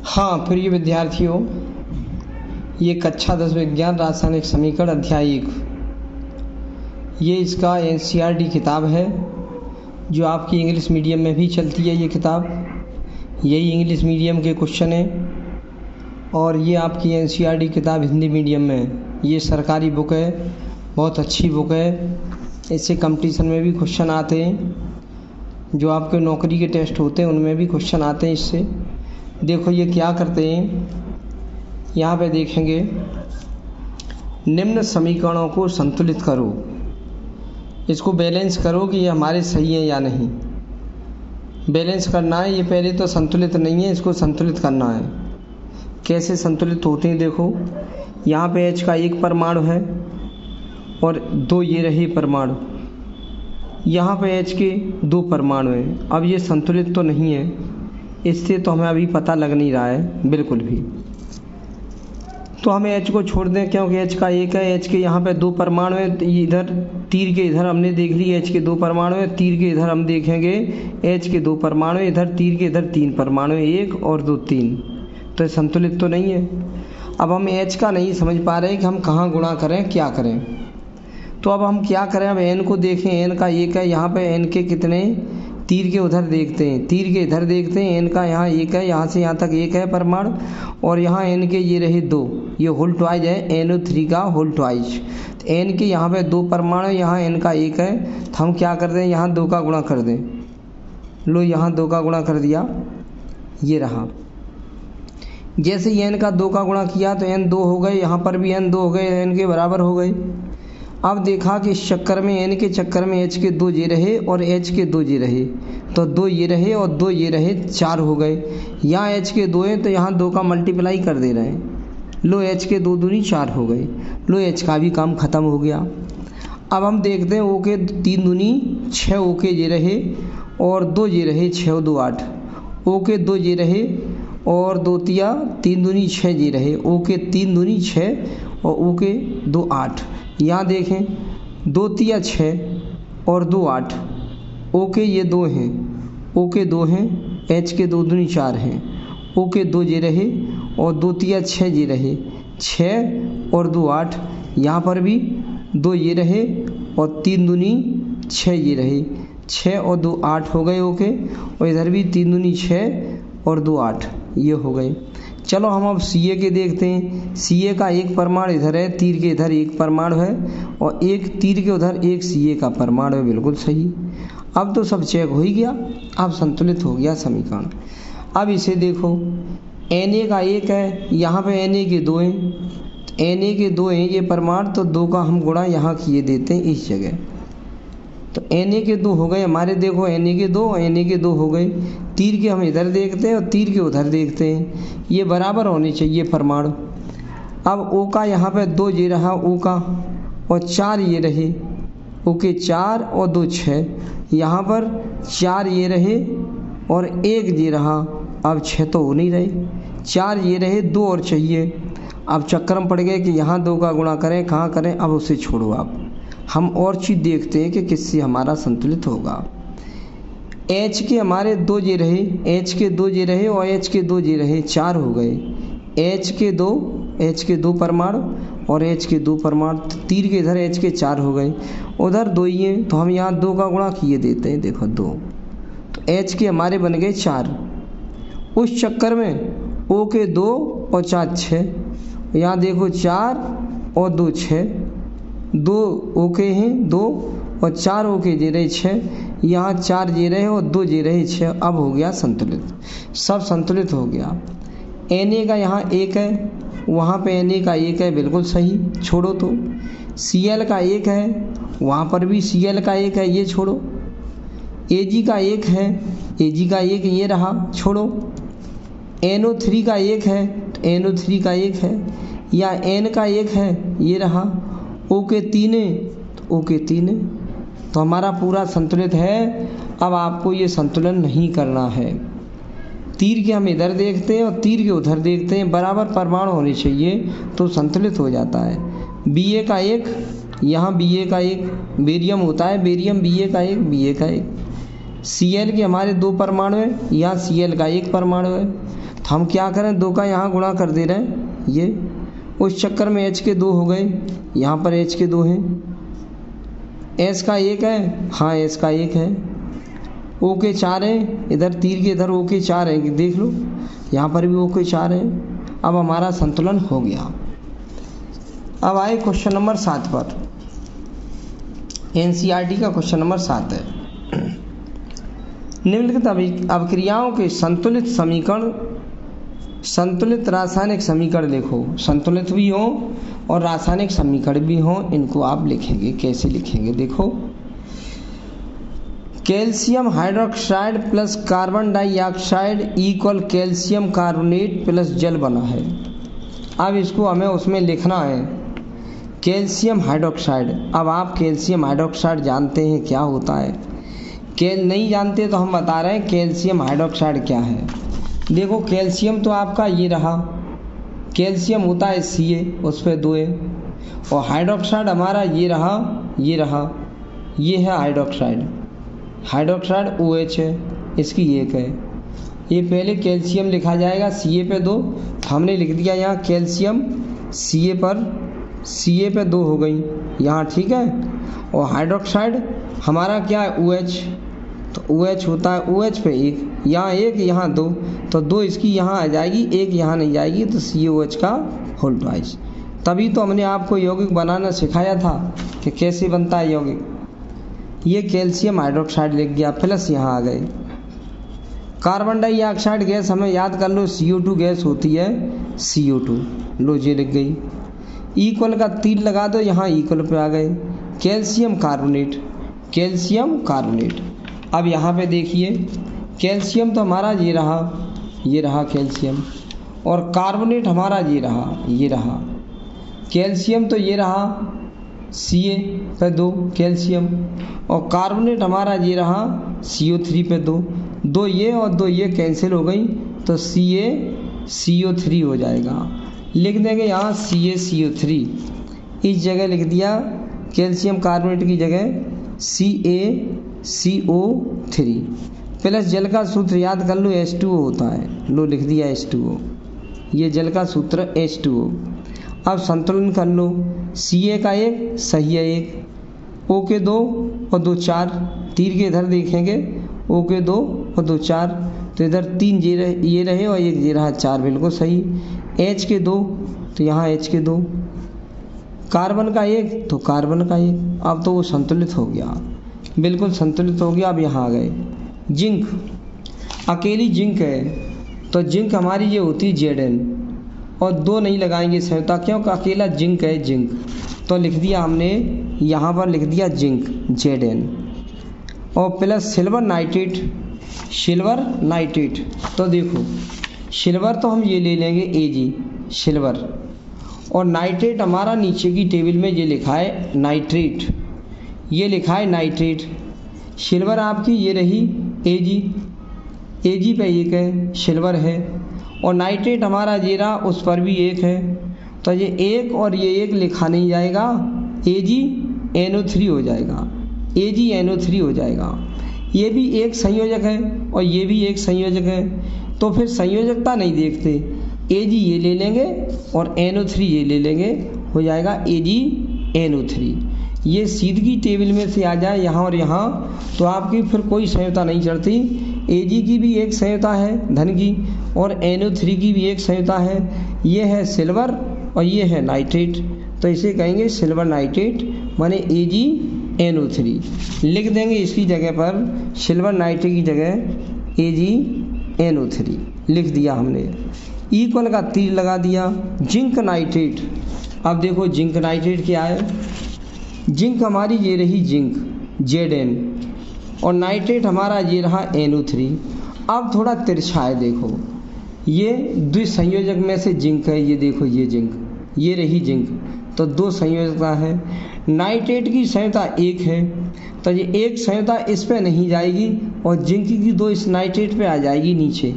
हाँ, प्रिय विद्यार्थियों, ये कक्षा 10 विज्ञान रासायनिक समीकरण अध्याय 1 ये इसका एनसीईआरटी किताब है जो आपकी इंग्लिश मीडियम में भी चलती है। ये किताब यही इंग्लिश मीडियम के क्वेश्चन हैं और ये आपकी एनसीईआरटी किताब हिंदी मीडियम में है। ये सरकारी बुक है, बहुत अच्छी बुक है। इससे कंपटीशन में भी क्वेश्चन आते हैं, जो आपके नौकरी के टेस्ट होते हैं उनमें भी क्वेश्चन आते हैं इससे। देखो ये क्या करते हैं, यहाँ पे देखेंगे, निम्न समीकरणों को संतुलित करो, इसको बैलेंस करो कि ये हमारे सही है या नहीं। बैलेंस करना है, ये पहले तो संतुलित नहीं है, इसको संतुलित करना है। कैसे संतुलित होते हैं देखो, यहाँ पे H का एक परमाणु है और दो ये रहे परमाणु, यहाँ पे H के दो परमाणु हैं। अब ये संतुलित तो नहीं है, इससे तो हमें अभी पता लग नहीं रहा है बिल्कुल भी। तो हमें H को छोड़ दें, क्योंकि H का एक है, H के यहाँ पे दो परमाणु हैं। इधर तीर के इधर हमने देख ली H के दो परमाणु हैं, तीर के इधर हम देखेंगे H के दो परमाणु, इधर तीर के इधर तीन परमाणु, एक और दो तीन। तो संतुलित तो नहीं है। अब हम H का नहीं समझ पा रहे हैं कि हम कहाँ गुणा करें, क्या करें। तो अब हम क्या करें, अब N को देखें, N का एक है, यहाँ पे N के कितने, तीर के उधर देखते हैं, तीर के इधर देखते हैं, N का यहाँ एक है, यहाँ से यहाँ तक एक है परमाणु, और यहाँ N के ये रहे दो, ये होल ट्वाइज है, NO3 का होल ट्वाइज। तो N के यहाँ पे दो परमाणु, यहाँ N का एक है, तो हम क्या कर दें, यहाँ दो का गुणा कर दें। लो यहाँ दो का गुणा कर दिया, ये रहा। जैसे ही N का दो का गुणा किया तो N दो हो गए, यहाँ पर भी N दो हो गए, N के बराबर हो गए। अब देखा कि इस चक्कर में, N के चक्कर में H के दो ये रहे और H के दो ये रहे, तो दो ये रहे और दो ये रहे, चार हो गए। यहाँ H के दो हैं तो यहाँ दो का मल्टीप्लाई कर दे रहे हैं। लो H के दो दूनी चार हो गए। लो H का भी काम ख़त्म हो गया। अब हम देखते हैं O के तीन दूनी छः, O के ये रहे और दो ये रहे, छः दो आठ। O के दो ये रहे और दो तिया तीन दूनी छः ये रहे, O के तीन दूनी छः और O के दो आठ। यहाँ देखें, दो तिया छः और दो आठ, O के ये दो हैं, O के दो हैं, H के दो दूनी चार हैं, O के दो ये रहे और दो तिया छः ये रहे, छः और दो आठ। यहाँ पर भी दो ये रहे और तीन दूनी छः ये रहे, छः और दो आठ हो गए O के, और इधर भी तीन दूनी छः और दो आठ, ये हो गए। चलो हम अब CA के देखते हैं। CA का एक परमाणु इधर है, तीर के इधर एक परमाणु है और एक तीर के उधर एक CA का परमाणु है, बिल्कुल सही। अब तो सब चेक हो ही गया, अब संतुलित हो गया समीकरण। अब इसे देखो, Na का एक है, यहाँ पे Na के दो हैं, Na के दो हैं ये परमाणु, तो दो का हम गुणा यहाँ किए देते हैं इस जगह। तो Na के दो हो गए हमारे, देखो Na के दो, Na के दो हो गए। तीर के हम इधर देखते हैं और तीर के उधर देखते हैं, ये बराबर होने चाहिए परमाणु। अब O का यहाँ पे दो ये रहा O का, और चार ये रहे O के, चार और दो छः, यहाँ पर चार ये रहे और एक ये रहा। अब छः तो हो नहीं रहे, चार ये रहे, दो और चाहिए। अब चक्कर में पड़ गए कि यहाँ दो का गुणा करें, कहाँ करें, अब उसे छोड़ो। आप हम और चीज़ देखते हैं कि किससे हमारा संतुलित होगा। H के हमारे दो ये रहे, H के दो ये रहे और H के दो ये रहे, चार हो गए। H के दो परमाणु और H के दो परमाणु, तीर के इधर H के चार हो गए, उधर दो ही हैं, तो हम यहाँ दो का गुणा किए देते हैं। देखो दो, तो H के हमारे बन गए चार। उस चक्कर में O के दो और चार छः, यहाँ देखो चार और दो छः, दो O के हैं दो और चार O के जे रहे छः, यहाँ चार जे रहे और दो जे रहे छः। अब हो गया संतुलित, सब संतुलित हो गया। Na का यहाँ एक है, वहाँ पे Na का एक है, बिल्कुल सही, छोड़ो। तो Cl का एक है, वहाँ पर भी Cl का एक है, ये छोड़ो। Ag का एक है, Ag का एक ये रहा, छोड़ो। NO3 का एक है, तो NO3 का एक है, या N का एक है, ये रहा। O के तीन है, तो O के तीन है, तो हमारा पूरा संतुलित है। अब आपको ये संतुलन नहीं करना है। तीर के हम इधर देखते हैं और तीर के उधर देखते हैं, बराबर परमाणु होने चाहिए तो संतुलित हो जाता है। Ba का एक, यहाँ Ba का एक, बेरियम होता है, बेरियम Ba का एक, Ba का एक। Cl के हमारे दो परमाणु हैं, यहाँ Cl का एक परमाणु है, तो हम क्या करें, 2 का यहाँ गुणा कर दे रहे हैं, ये उस चक्कर में H के 2 हो गए, यहाँ पर H के 2 हैं, S का 1 है, हाँ S का 1 है, O के 4 हैं, इधर तीर के इधर O के 4 हैं, देख लो यहाँ पर भी O के 4 हैं। अब हमारा संतुलन हो गया। अब आए क्वेश्चन नंबर 7 पर, NCERT का क्वेश्चन नंबर 7 है। निम्नलिखित अभिक्रियाओं के संतुलित समीकरण, संतुलित रासायनिक समीकरण लिखो। संतुलित भी हो और रासायनिक समीकरण भी हो, इनको आप लिखेंगे। कैसे लिखेंगे देखो, calcium hydroxide plus carbon dioxide equal calcium carbonate plus जल बना है। अब इसको हमें उसमें लिखना है कैल्शियम हाइड्रोक्साइड। अब आप कैल्शियम हाइड्रोक्साइड जानते हैं क्या होता है, नहीं जानते तो हम बता रहे हैं कैल्शियम हाइड्रोक्साइड क्या है। देखो कैल्शियम तो आपका ये रहा, कैल्शियम होता है Ca, उस पर 2 है, और हाइड्रोक्साइड हमारा ये रहा, ये रहा, ये है हाइड्रोक्साइड, हाइड्रोक्साइड OH है, इसकी 1 है। ये पहले कैल्शियम लिखा जाएगा Ca पे 2, हमने लिख दिया यहाँ कैल्शियम Ca पे 2 हो गई यहाँ, ठीक है। और हाइड्रोक्साइड हमारा क्या है OH, तो OH होता है, OH पे 1, यहाँ 1 यहाँ 2, तो 2 इसकी यहाँ आ जाएगी, 1 यहाँ नहीं जाएगी, तो COH का होल ट्वाइस। तभी तो हमने आपको यौगिक बनाना सिखाया था कि कैसे बनता है यौगिक। ये कैल्शियम हाइड्रोक्साइड लिख गया, प्लस यहाँ आ गए। कार्बन डाइऑक्साइड गैस हमें याद कर लो, CO2 गैस होती है, CO2, लो ये लिख गई। इक्वल का तीर लगा दो, यहाँ इक्वल पे आ गए। Calcium carbonate, calcium carbonate. अब यहाँ पे देखिए कैल्शियम तो हमारा ये रहा कैल्शियम, और कार्बोनेट हमारा ये रहा। कैल्शियम तो ये रहा Ca पे 2 कैल्शियम, और कार्बोनेट हमारा ये रहा CO3 पे 2 ये और 2 ये कैंसिल हो गई, तो CaCO3 हो जाएगा। लिख देंगे यहाँ CaCO3, इस जगह लिख दिया कैल्शियम कार्बोनेट की जगह CaCO3 प्लस जल का सूत्र याद कर लो, H2O होता है, लो लिख दिया H2O, ये जल का सूत्र H2O। अब संतुलन कर लो, Ca का 1 सही है 1, O के 2 और 2 4, तीर के इधर देखेंगे O के 2 और 2 4, तो इधर 3 ये रहे और 1 ये रहा 4, बिल्कुल सही। H के 2 तो यहाँ H के 2, कार्बन का 1 तो कार्बन का 1, अब तो वो संतुलित हो गया, बिल्कुल संतुलित हो गया। अब यहाँ आ गए जिंक, अकेली जिंक है तो जिंक हमारी ये होती है Zn, और 2 नहीं लगाएंगे संयुक्ता, क्योंकि अकेला जिंक है जिंक, तो लिख दिया हमने यहाँ पर लिख दिया जिंक Zn, और प्लस सिल्वर नाइट्रेट। तो देखो सिल्वर तो हम ये ले लेंगे Ag सिल्वर, और नाइट्रेट हमारा नीचे की टेबल में ये लिखा है नाइट्रेट, ये लिखा है नाइट्रेट। सिल्वर आपकी ये रही Ag पे 1 है, सिल्वर है, और नाइट्रेट हमारा ये रहा, उस पर भी 1 है, तो ये 1 और ये 1 लिखा नहीं जाएगा, AgNO3 हो जाएगा, AgNO3 हो जाएगा। ये भी एक संयोजक है और ये भी एक संयोजक है, तो फिर संयोजकता नहीं देखते, Ag ये ले लेंगे और NO3 ये ले लेंगे, हो जाएगा AgNO3। ये सीधी टेबल में से आ जाए यहाँ और यहाँ, तो आपकी फिर कोई संयोजकता नहीं चढ़ती। Ag की भी एक संयोजकता है धन की, और NO3 की भी एक संयोजकता है, ये है सिल्वर और ये है नाइट्रेट, तो इसे कहेंगे सिल्वर नाइट्रेट, माने AgNO3 लिख देंगे इसकी जगह पर, सिल्वर नाइट्रेट की जगह AgNO3 लिख दिया हमने, इक्वल का तीर लगा दिया। जिंक नाइट्रेट, अब देखो जिंक नाइट्रेट क्या है, जिंक हमारी ये रही जिंक Zn, और नाइट्रेट हमारा ये रहा NO3। अब थोड़ा तिरछा है, देखो ये द्विसंयोजक में से जिंक है, ये देखो ये जिंक, ये रही जिंक, तो 2 संयोजकता है। नाइट्रेट की संयोजकता 1 है, तो ये एक संयोजकता इस पे नहीं जाएगी और जिंक की 2 इस नाइट्रेट पे आ जाएगी नीचे,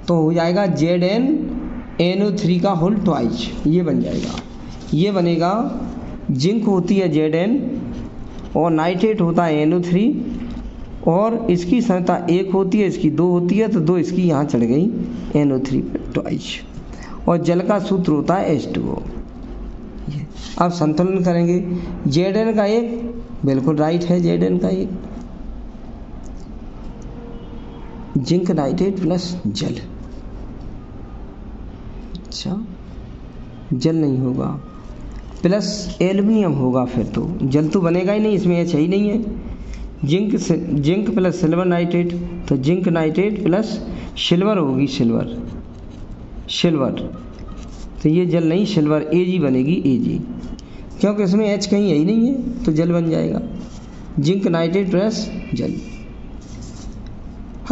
तो हो जाएगा ZnNO3 का होल ट्वाइस, ये बन जाएगा, ये बनेगा। जिंक होती है Zn और नाइट्रेट होता है NO3, और इसकी संख्या 1 होती है, इसकी 2 होती है, तो 2 इसकी यहाँ चढ़ गई NO3 ट्वाइस। और जल का सूत्र होता है H2O। अब संतुलन करेंगे। Zn का 1 बिल्कुल राइट है, Zn का 1 जिंक नाइट्रेट प्लस जल। अच्छा, जल नहीं होगा, प्लस एल्युमिनियम होगा, फिर तो जल तो बनेगा ही नहीं, इसमें H ही नहीं है। जिंक प्लस सिल्वर नाइट्रेट, तो जिंक नाइट्रेट प्लस सिल्वर होगी, सिल्वर तो ये जल नहीं, सिल्वर Ag बनेगी, Ag, क्योंकि इसमें H कहीं यही नहीं है, तो जल बन जाएगा जिंक नाइट्रेट प्लस जल।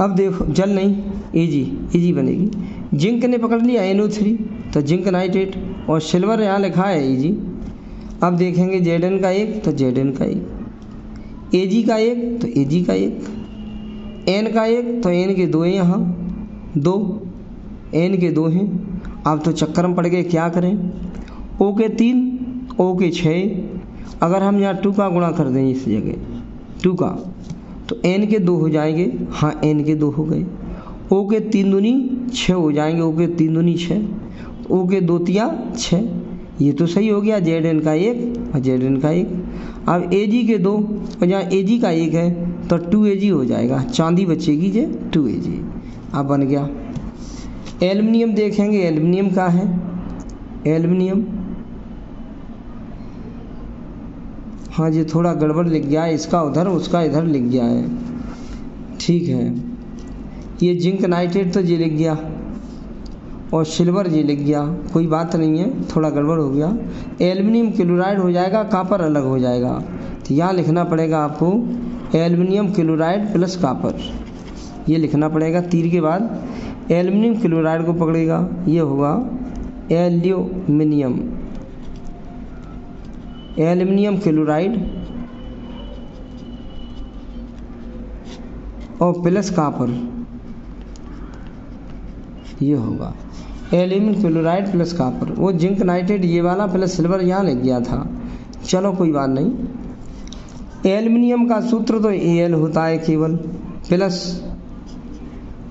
अब देखो जल नहीं, Ag बनेगी। जिंक ने पकड़ लिया NO3, तो जिंक नाइट्रेट, और सिल्वर यहाँ लिखा है Ag। अब देखेंगे Zn का 1, तो Zn का 1, Ag का 1, तो Ag का 1, N का 1, तो N के 2 हैं, यहाँ 2, N के 2 हैं। अब तो चक्कर में पड़ गए, क्या करें। O के 3, O के 6, अगर हम यहाँ 2 का गुणा कर दें इस जगह 2 का, तो N के 2 हो जाएंगे, हाँ N के 2 हो गए। O के 3 दूनी 6 हो जाएंगे, O के 3 दूनी 6, O के 2 तिया 6, ये तो सही हो गया। Zn का 1 और Zn का 1। अब Ag के 2, और जहाँ Ag का 1 है, तो 2Ag हो जाएगा, चांदी बचेगी जे 2Ag। अब बन गया। एल्युमिनियम देखेंगे, एल्युमिनियम का है, एल्युमिनियम, हाँ जी थोड़ा गड़बड़ लिख गया है, इसका उधर उसका इधर लिख गया है, ठीक है। ये जिंक नाइट्रेट तो ये लिख गया, और सिल्वर ये लिख गया, कोई बात नहीं है, थोड़ा गड़बड़ हो गया। एल्युमिनियम क्लोराइड हो जाएगा, कापर अलग हो जाएगा, तो यहाँ लिखना पड़ेगा आपको एल्युमिनियम क्लोराइड प्लस कापर, ये लिखना पड़ेगा। तीर के बाद एल्युमिनियम क्लोराइड को पकड़ेगा, ये होगा एल्यूमिनियम, एल्युमिनियम क्लोराइड और प्लस कापर, ये होगा एल्यूमिनियम क्लोराइड प्लस कापर। वो जिंक नाइट्रेट ये वाला प्लस सिल्वर यहाँ लग गया था, चलो कोई बात नहीं। एल्युमिनियम का सूत्र तो Al होता है केवल, प्लस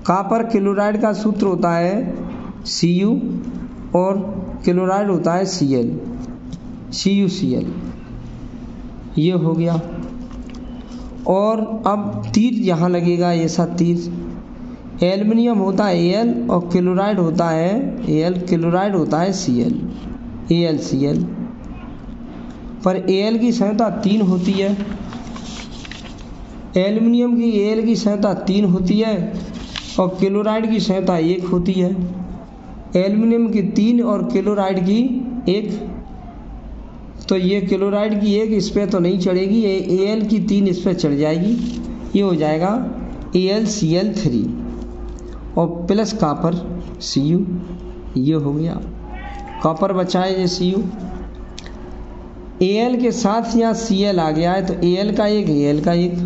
कापर क्लोराइड का सूत्र होता है Cu, और क्लोराइड होता है Cl, CuCl, ये हो गया। और अब तीर यहाँ लगेगा, ऐसा तीर। एल्युमिनियम होता है Al और क्लोराइड होता है Al, क्लोराइड होता है Cl, AlCl, पर Al की संख्या 3 होती है, एल्युमिनियम की Al की संख्या 3 होती है, और क्लोराइड की संख्या 1 होती है। एल्युमिनियम की 3 और क्लोराइड की 1, तो ये क्लोराइड की 1 इस पर तो नहीं चढ़ेगी, ये Al की 3 इस पर चढ़ जाएगी, ये हो जाएगा AlCl3 और प्लस कापर Cu, ये हो गया। कॉपर बचा है ये Cu, Al के साथ यहाँ Cl आ गया है, तो Al का 1 Al का 1।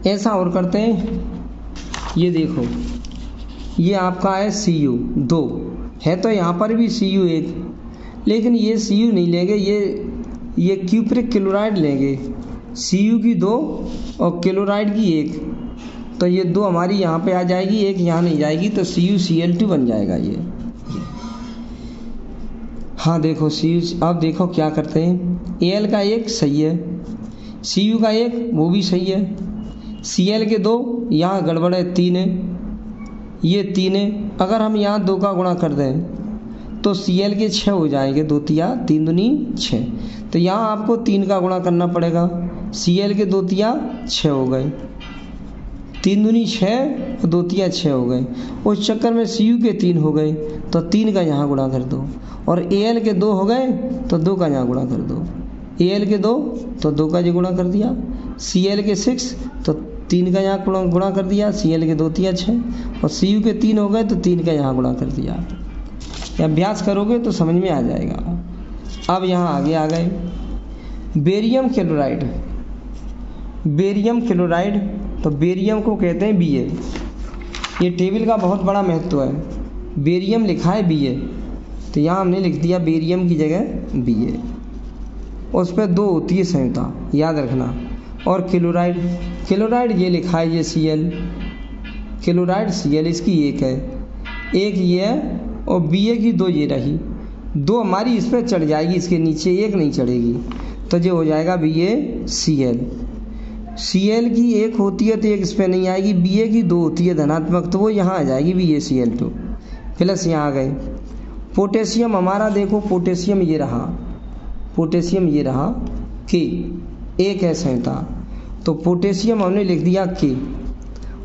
ऐसा और करते हैं, ये देखो ये आपका है Cu 2 है, तो यहाँ पर भी Cu 1, लेकिन ये Cu नहीं लेंगे, ये क्यूप्रिक क्लोराइड लेंगे, Cu की 2 और क्लोराइड की 1, तो ये 2 हमारी यहाँ पे आ जाएगी, 1 यहाँ नहीं जाएगी, तो CuCl2 बन जाएगा ये। हाँ देखो अब देखो क्या करते हैं। Al का 1 सही है, Cu का 1 वो भी सही है, Cl के 2 यहाँ गड़बड़ है, 3 है, ये 3 है। अगर हम यहाँ 2 का गुणा कर दें तो Cl के 6 हो जाएंगे, 2 तिया 3 दूनी 6, तो यहाँ आपको 3 का गुणा करना पड़ेगा। Cl के 2 तिया 6 हो गए, 3 दूनी 6 और 2 तिया 6 हो गए, उस चक्कर में Cu के 3 हो गए, तो 3 का यहाँ गुणा कर दो, और Al के 2 हो गए तो 2 का यहाँ गुणा कर दो, Al के 2 तो 2 का ये गुणा कर दिया, Cl के 6 तो 3 का यहाँ गुणा कर दिया, Cl के 2 तिया 6 और Cu के 3 हो गए तो 3 का यहाँ गुणा कर दिया। अभ्यास करोगे तो समझ में आ जाएगा। अब यहाँ आगे आ गए बेरियम क्लोराइड। बेरियम क्लोराइड, तो बेरियम को कहते हैं Ba, ये टेबल का बहुत बड़ा महत्व है। बेरियम लिखा है Ba, तो यहाँ हमने लिख दिया बेरियम की जगह Ba। उस पर 2 होती है संयुता, याद रखना, और क्लोराइड, क्लोराइड ये लिखा है ये Cl, क्लोराइड Cl इसकी एक है, एक ये है और Ba की दो ये रही, दो हमारी इस पर चढ़ जाएगी, इसके नीचे एक नहीं चढ़ेगी, तो ये हो जाएगा BaCl। Cl की एक होती है तो एक इस पर नहीं आएगी, Ba की दो होती है धनात्मक तो वो यहाँ आ जाएगी BaCl2 प्लस यहाँ आ गए। पोटेशियम हमारा देखो, पोटेशियम ये रहा, पोटेशियम ये रहा K, एक है संयुता, तो पोटेशियम हमने लिख दिया K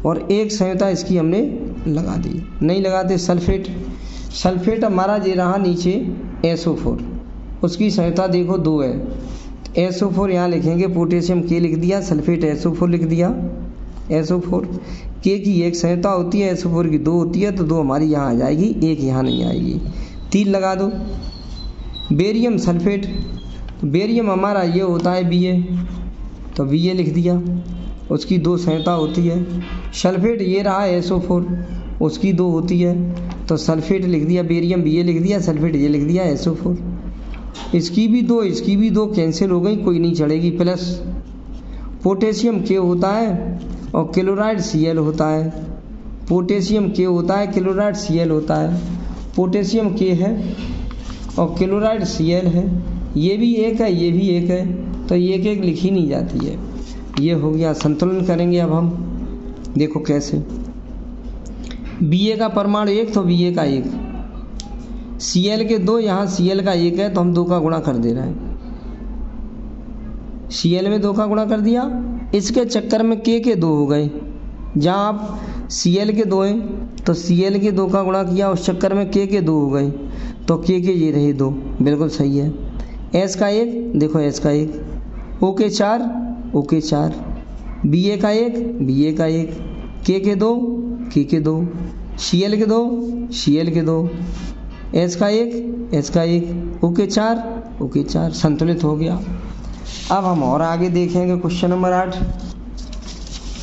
और एक संयुता इसकी हमने लगा दी, नहीं लगाते सल्फेट, सल्फेट हमारा ये रहा नीचे SO4, उसकी संयुता देखो 2 है, SO4 यहाँ लिखेंगे, पोटेशियम K लिख दिया, सल्फेट SO4 लिख दिया, SO4 K की एक संयुता होती है, SO4 की 2 होती है, तो 2 हमारी यहाँ आ जाएगी, एक यहाँ नहीं आएगी, 3 लगा दो। बेरियम सल्फेट, बेरियम हमारा ये होता है Ba, तो Ba लिख दिया, उसकी 2 संयुता होती है। सल्फेट ये रहा SO4, उसकी 2 होती है, तो सल्फेट लिख दिया, बेरियम Ba लिख दिया, सल्फेट ये लिख दिया SO4, इसकी भी 2 इसकी भी 2 कैंसिल हो गई, कोई नहीं चढ़ेगी, प्लस पोटेशियम K होता है और क्लोराइड Cl होता है, पोटेशियम K होता है, क्लोराइड Cl होता है, पोटेशियम K है और क्लोराइड Cl है, ये भी एक है ये भी एक है, तो ये एक एक लिखी नहीं जाती है। ये हो गया, संतुलन करेंगे अब हम, देखो कैसे। Ba का परमाणु 1 तो Ba का 1, Cl के 2, यहाँ Cl का 1 है तो हम 2 का गुणा कर दे रहे हैं, Cl में 2 का गुणा कर दिया, इसके चक्कर में K के 2 हो गए, जहाँ आप Cl के 2 हैं तो Cl के 2 का गुणा किया, उस चक्कर में K के 2 हो गए, तो K के ये रहे 2, बिल्कुल सही है। S का 1, देखो S का 1, O के 4, O के 4, Ba का 1, Ba का 1, K के 2, K के 2, Cl के 2, Cl के 2, S का 1, S का 1, O के 4, O के 4, संतुलित हो गया। अब हम और आगे देखेंगे क्वेश्चन नंबर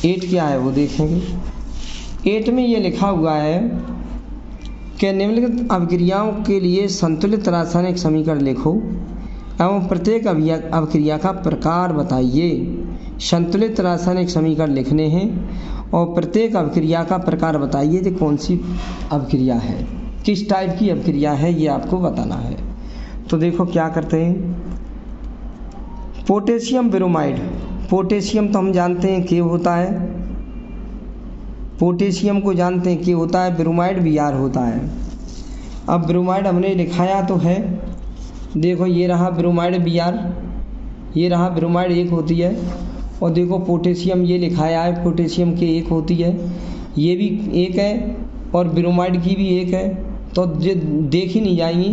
8 क्या है वो देखेंगे। 8 में ये लिखा हुआ है कि निम्नलिखित अभिक्रियाओं के लिए संतुलित रासायनिक समीकरण लिखो एवं प्रत्येक अभिक्रिया का प्रकार बताइए। संतुलित रासायनिक समीकरण लिखने हैं और प्रत्येक अभिक्रिया का प्रकार बताइए कि कौन सी अभिक्रिया है, किस टाइप की अभिक्रिया है, ये आपको बताना है। तो देखो क्या करते हैं, पोटेशियम ब्रोमाइड, पोटेशियम तो हम जानते हैं K होता है, पोटेशियम को जानते हैं K होता है, ब्रोमाइड Br होता है। अब ब्रोमाइड हमने लिखाया तो है, देखो ये रहा ब्रोमाइड Br, ये रहा ब्रोमाइड 1 होती है, और देखो पोटेशियम ये लिखाया है, पोटेशियम K 1 होती है, ये भी 1 है और ब्रोमाइड की भी 1 है, तो जो देख ही नहीं जाएंगी,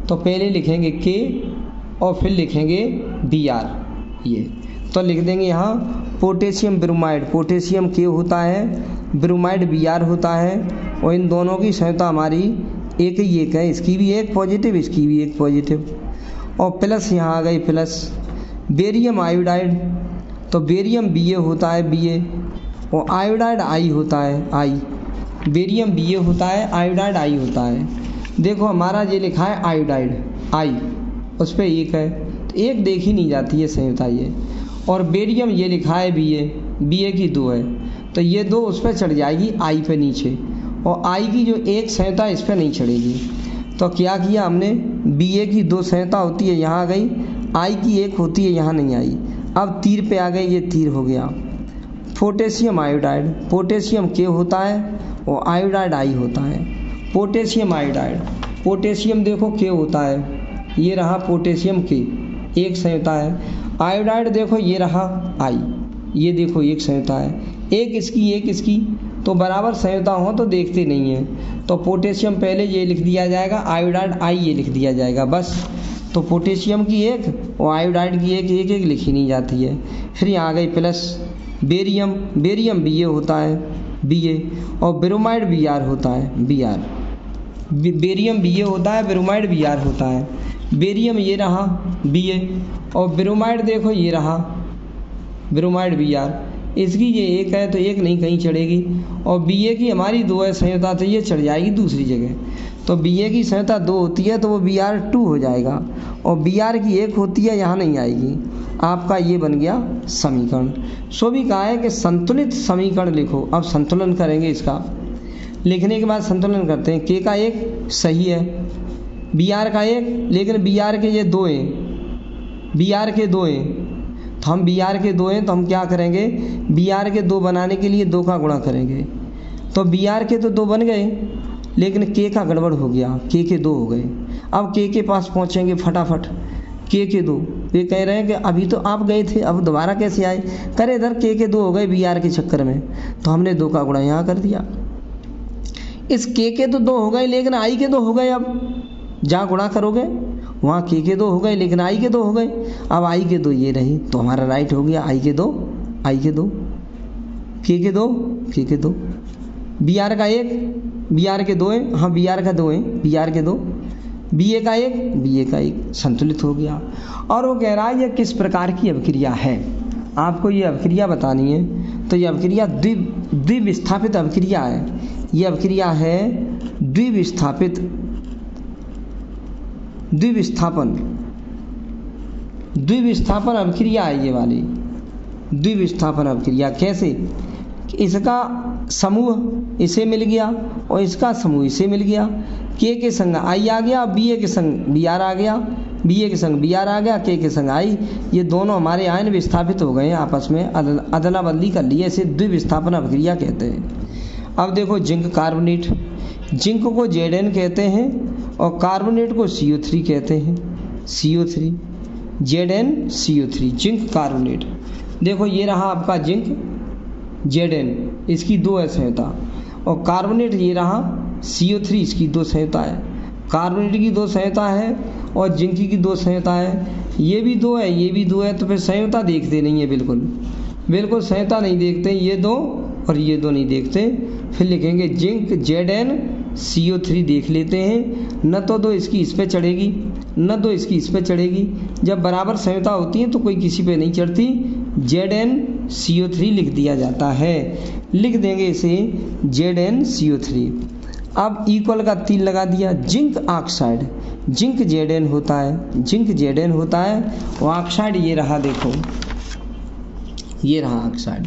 तो पहले लिखेंगे K और फिर लिखेंगे Br, ये तो लिख देंगे यहाँ पोटेशियम ब्रोमाइड, पोटेशियम K होता है, ब्रोमाइड Br होता है, और इन दोनों की संयुता हमारी एक ही एक है, इसकी भी 1 पॉजिटिव इसकी भी 1 पॉजिटिव, और प्लस यहाँ आ गई प्लस। बेरियम आयोडाइड, तो बेरियम Ba होता है Ba, और आयोडाइड I होता है I, बेरियम Ba होता है, आयोडाइड I होता है। देखो हमारा ये लिखा है आयोडाइड I, उस पर 1 है, तो 1 देखी नहीं जाती है संयुता ये, और बेरियम ये लिखा है Ba की 2 है, तो ये 2 उस पर चढ़ जाएगी I पे नीचे, और I की जो 1 संयुता इस पर नहीं चढ़ेगी। तो क्या किया हमने, Ba की 2 संयुता होती है यहाँ आ गई, I की 1 होती है यहाँ नहीं आई, अब तीर पे आ गई, ये तीर हो गया। पोटेशियम आयोडाइड, पोटेशियम K होता है और आयोडाइड I होता है। पोटेशियम आयोडाइड, पोटेशियम देखो K होता है, ये रहा पोटेशियम K 1 संयुता है, आयोडाइड देखो ये रहा I, ये देखो 1 संयुता है, 1 इसकी 1 इसकी, तो बराबर संयुता हो तो देखते नहीं हैं, तो पोटेशियम पहले ये लिख दिया जाएगा, आयोडाइड I ये लिख दिया जाएगा बस। तो पोटेशियम की 1 और आयोडाइड की 1 1 1 लिखी नहीं जाती है। फिर यहाँ आ गई प्लस बेरियम, बेरियम Ba होता है Ba, और ब्रोमाइड Br होता है Br, बेरियम Ba होता है, ब्रोमाइड Br होता है। बेरियम ये रहा Ba, और ब्रोमाइड देखो ये रहा ब्रोमाइड Br, इसकी ये 1 है तो 1 नहीं कहीं चढ़ेगी, और Ba की हमारी 2 है संयुता, तो ये चढ़ जाएगी दूसरी जगह। तो Ba की संयुता 2 होती है तो वो Br2 हो जाएगा, और Br की 1 होती है यहाँ नहीं आएगी, आपका ये बन गया समीकरण। सो भी कहा है कि संतुलित समीकरण लिखो। अब संतुलन करेंगे इसका। लिखने के बाद संतुलन करते हैं। के का एक सही है, बी आर का एक, लेकिन बी आर के ये दो हैं, बी आर के दो हैं, तो हम बी आर के दो हैं तो हम क्या करेंगे, बी आर के दो बनाने के लिए दो का गुणा करेंगे। तो बी आर के तो दो बन गए, लेकिन के का गड़बड़ हो गया, के दो हो गए। अब के पास पहुँचेंगे फटाफट, के दो। ये कह रहे हैं कि अभी तो आप गए थे, अब दोबारा कैसे आए, करे इधर के दो हो गए बी आर के चक्कर में, तो हमने दो का गुणा यहाँ कर दिया। इस के तो दो हो गए, लेकिन आई के दो हो गए। अब जहाँ गुणा करोगे वहाँ के दो हो गए, लेकिन आई के दो हो गए। अब आई के दो ये रही, तो हमारा राइट हो गया आई के दो, के दो। बी आर का एक, बी आर के दो है, हाँ बी आर का दो है, बी आर के दो, बी ए का एक, संतुलित हो गया। और वो कह रहा है ये किस प्रकार की अभिक्रिया है, आपको ये अभिक्रिया बतानी है। तो ये अभिक्रिया द्विविस्थापित अभिक्रिया है। ये अभिक्रिया है द्विविस्थापन अभिक्रिया है ये वाली द्विविस्थापन अभिक्रिया। कैसे, इसका समूह इसे मिल गया और इसका समूह इसे मिल गया। के संग आई आ गया, बी ए के संग बी आर आ गया, बी ए के संग बी आर आ गया, के संग आई। ये दोनों हमारे आयन विस्थापित हो गए हैं, आपस में अदला बदली कर लिए, इसे द्विविस्थापन अभिक्रिया कहते हैं। अब देखो जिंक कार्बोनेट, जिंक को Zn कहते हैं और कार्बोनेट को CO3 कहते हैं, CO3, ZnCO3, जिंक कार्बोनेट। देखो ये रहा आपका जिंक Zn, इसकी दो है संयुता, और कार्बोनेट ये रहा CO3, इसकी दो संयुता है। कार्बोनेट की दो संयुता है और जिंक की दो संयुता है, ये भी दो है, ये भी दो है, तो फिर संयुता देखते नहीं है, बिल्कुल संयुता नहीं देखते, ये दो और ये दो नहीं देखते। फिर लिखेंगे जिंक ZnCO3 देख लेते हैं, न तो दो इसकी इस पे चढ़ेगी, न दो इसकी इस पे चढ़ेगी। जब बराबर संयुता होती है तो कोई किसी पे नहीं चढ़ती, ZnCO3 लिख दिया जाता है। लिख देंगे इसे ZnCO3। अब इक्वल का तीर लगा दिया। जिंक ऑक्साइड, जिंक Zn होता है, जिंक Zn होता है, और ऑक्साइड ये रहा, देखो ये रहा ऑक्साइड,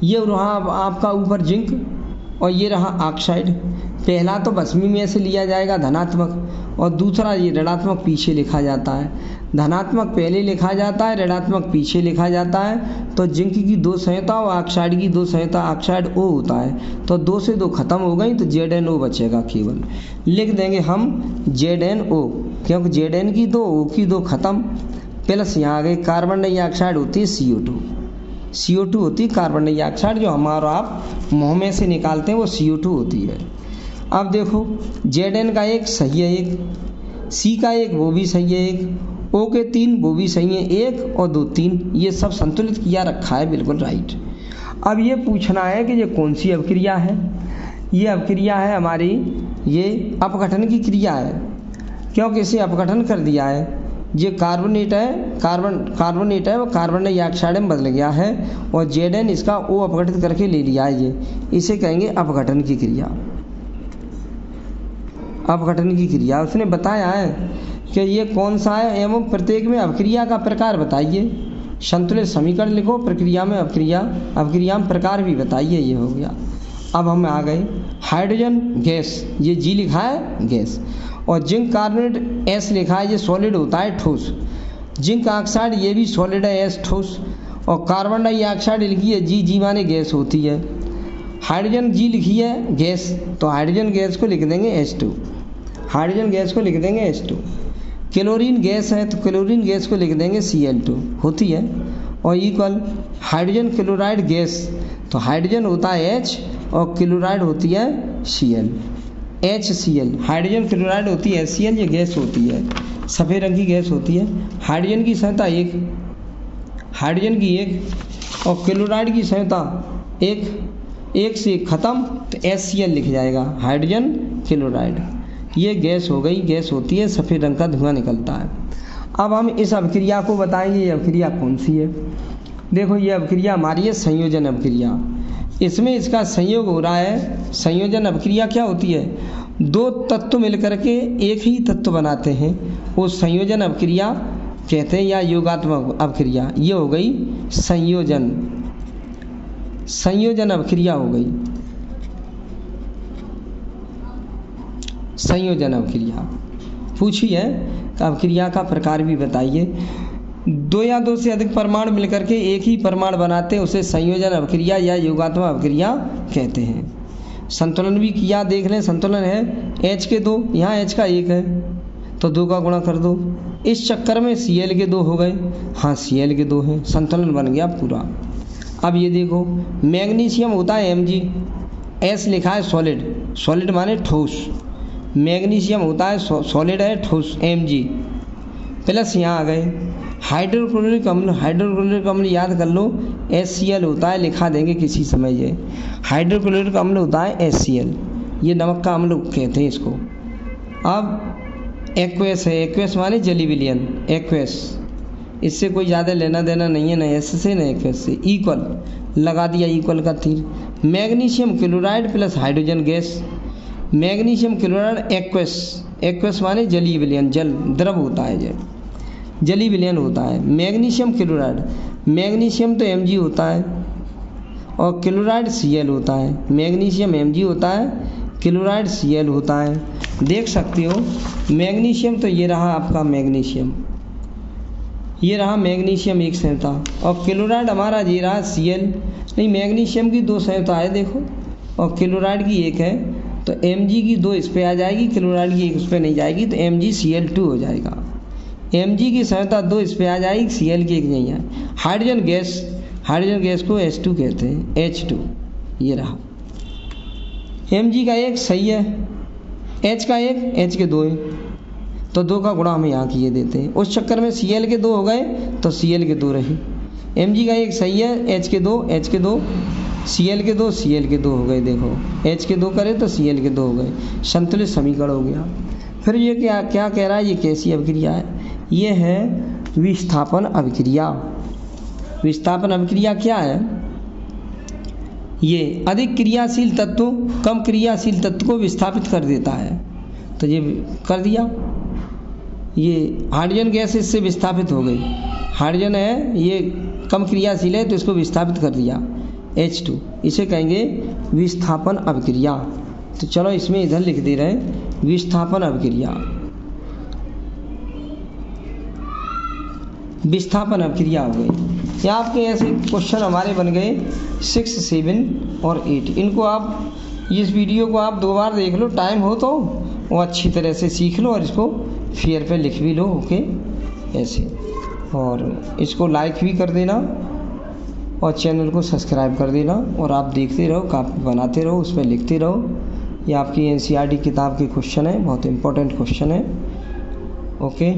ये रहा आपका ऊपर जिंक और ये रहा ऑक्साइड। पहला तो भस्मी में से लिया जाएगा धनात्मक, और दूसरा ये ऋणात्मक पीछे लिखा जाता है। धनात्मक पहले लिखा जाता है, ऋणात्मक पीछे लिखा जाता है। तो जिंक की दो संयुता और ऑक्साइड की दो संयुता, ऑक्साइड O होता है, तो दो से दो खत्म हो गई तो ZnO बचेगा केवल। लिख देंगे हम ZnO, क्योंकि Zn की दो, O की दो खत्म, प्लस यहाँ आ गई कार्बन डाइऑक्साइड होती है CO2 होती है कार्बन डाइऑक्साइड, जो हमारा आप मुँह में से निकालते हैं वो CO2 होती है। अब देखो Zn का एक सही है, एक C का एक वो भी सही है, एक O के तीन वो भी सही है, एक और दो तीन, ये सब संतुलित किया रखा है, बिल्कुल राइट। अब ये पूछना है कि ये कौन सी अभिक्रिया है। ये अभिक्रिया है हमारी, ये अपघटन की क्रिया है, क्योंकि इसे अपघटन कर दिया है। ये कार्बोनेट है, कार्बोनेट है, वो कार्बन डाइऑक्साइड में बदल गया है, और Zn इसका O अपघटित करके ले लिया है, ये इसे कहेंगे अपघटन की क्रिया। अपघटन की क्रिया उसने बताया है कि ये कौन सा है, एवं प्रत्येक में अभिक्रिया का प्रकार बताइए। संतुलित समीकरण लिखो, प्रक्रिया में अभिक्रिया में प्रकार भी बताइए। ये हो गया। अब हम आ गए हाइड्रोजन गैस, ये G लिखा है गैस, और जिंक कार्बोनेट S लिखा है, ये सॉलिड होता है ठोस। जिंक ऑक्साइड ये भी सॉलिड है S ठोस, और कार्बन डाइऑक्साइड लिखी है G माने गैस होती है। हाइड्रोजन G लिखी है गैस, तो हाइड्रोजन गैस को लिख देंगे H2, हाइड्रोजन गैस को लिख देंगे H2। क्लोरीन गैस है तो क्लोरीन गैस को लिख देंगे Cl2 होती है, और इक्वल हाइड्रोजन क्लोराइड गैस, तो हाइड्रोजन होता है H और क्लोराइड होती है Cl, HCl। हाइड्रोजन क्लोराइड होती है HCl, ये गैस होती है, सफ़ेद रंग की गैस होती है। हाइड्रोजन की संख्या एक, हाइड्रोजन की एक, और क्लोराइड की संख्या एक से ख़त्म, तो HCl लिख जाएगा, हाइड्रोजन क्लोराइड। ये गैस हो गई, गैस होती है, सफ़ेद रंग का धुआं निकलता है। अब हम इस अभिक्रिया को बताएंगे, ये अभिक्रिया कौन सी है। देखो ये अभिक्रिया हमारी है संयोजन अभिक्रिया, इसमें इसका संयोग हो रहा है। संयोजन अभिक्रिया क्या होती है, दो तत्व मिलकर के एक ही तत्व बनाते हैं, वो संयोजन अभिक्रिया कहते हैं या योगात्मक अभिक्रिया। ये हो गई संयोजन, संयोजन अभिक्रिया हो गई, संयोजन अभिक्रिया। पूछी है अभिक्रिया का प्रकार भी बताइए। दो या दो से अधिक परमाणु मिलकर के एक ही परमाणु बनाते हैं, उसे संयोजन अभिक्रिया या योगात्मक अभिक्रिया कहते हैं। संतुलन भी किया देख लें, संतुलन है H के 2, यहाँ H का 1 है तो 2 का गुणा कर दो। इस चक्कर में Cl के 2 हो गए, हाँ Cl के 2 हैं, संतुलन बन गया पूरा। अब ये देखो मैग्नीशियम होता है Mg, S लिखा है सॉलिड, सॉलिड माने ठोस, मैग्नीशियम होता है सॉलिड है ठोस Mg, प्लस यहाँ आ गए हाइड्रोक्लोरिक अम्ल, हाइड्रोक्लोरिक अम्ल याद कर लो HCl होता है, लिखा देंगे किसी समय ये हाइड्रोक्लोरिक अम्ल होता है HCl, ये नमक का अम्ल कहते हैं इसको। अब एक्वेस है, एक्वेस माने जली विलयन, एक्वेस, इससे कोई ज़्यादा लेना देना नहीं है, न एस से न एक्वेस से, इक्वल लगा दिया इक्वल का तीर। Magnesium chloride plus hydrogen gas, magnesium chloride aqueous, aqueous माने जली विलयन, जल द्रव होता है, जल जली विलयन होता है। मैग्नीशियम क्लोराइड, मैग्नीशियम तो Mg होता है और क्लोराइड Cl होता है, मैग्नीशियम Mg होता है, क्लोराइड Cl होता है। देख सकते हो मैग्नीशियम तो ये रहा आपका मैग्नीशियम, ये रहा मैग्नीशियम एक संयुता, और क्लोराइड हमारा ये रहा Cl, नहीं मैग्नीशियम की 2 संयुता है देखो और क्लोराइड की 1 है, तो Mg की 2 इस पे आ जाएगी, क्लोराइड की 1 उस पे नहीं जाएगी, तो MgCl2 हो जाएगा। Mg की संयुता 2 इस पे आ जाएगी, Cl की 1 नहीं है। हाइड्रोजन गैस, हाइड्रोजन गैस को H2 कहते हैं, H2, ये रहा। Mg का 1 सही है, H का 1, H के 2 है, तो 2 का गुणा हम यहाँ किए देते हैं। उस चक्कर में Cl के 2 हो गए तो Cl के 2 रहे। Mg का 1 सही है, H के 2, H के 2, Cl के 2, Cl के 2 हो गए, देखो H के 2 करे तो Cl के 2 हो गए, संतुलित समीकरण हो गया। फिर ये क्या क्या कह रहा है, ये कैसी अभिक्रिया है, ये है विस्थापन अभिक्रिया। विस्थापन अभिक्रिया क्या है, ये अधिक क्रियाशील तत्व कम क्रियाशील तत्व को विस्थापित कर देता है, तो ये कर दिया, ये हाइड्रोजन गैस इससे विस्थापित हो गई, हाइड्रोजन है ये कम क्रियाशील है तो इसको विस्थापित कर दिया H2, इसे कहेंगे विस्थापन अभिक्रिया। तो चलो इसमें इधर लिख दे रहे हैं विस्थापन अभिक्रिया। विस्थापन अभिक्रिया हो गई। यहाँ आपके ऐसे क्वेश्चन हमारे बन गए 6, 7 और 8। इनको आप इस वीडियो को आप 2 बार देख लो, टाइम हो तो वो अच्छी तरह से सीख लो और इसको फेयर पे लिख भी लो, ओके ऐसे, और इसको लाइक भी कर देना और चैनल को सब्सक्राइब कर देना, और आप देखते रहो, कॉपी बनाते रहो, उस पर लिखते रहो। ये आपकी NCERT किताब के क्वेश्चन है, बहुत इंपॉर्टेंट क्वेश्चन है, ओके।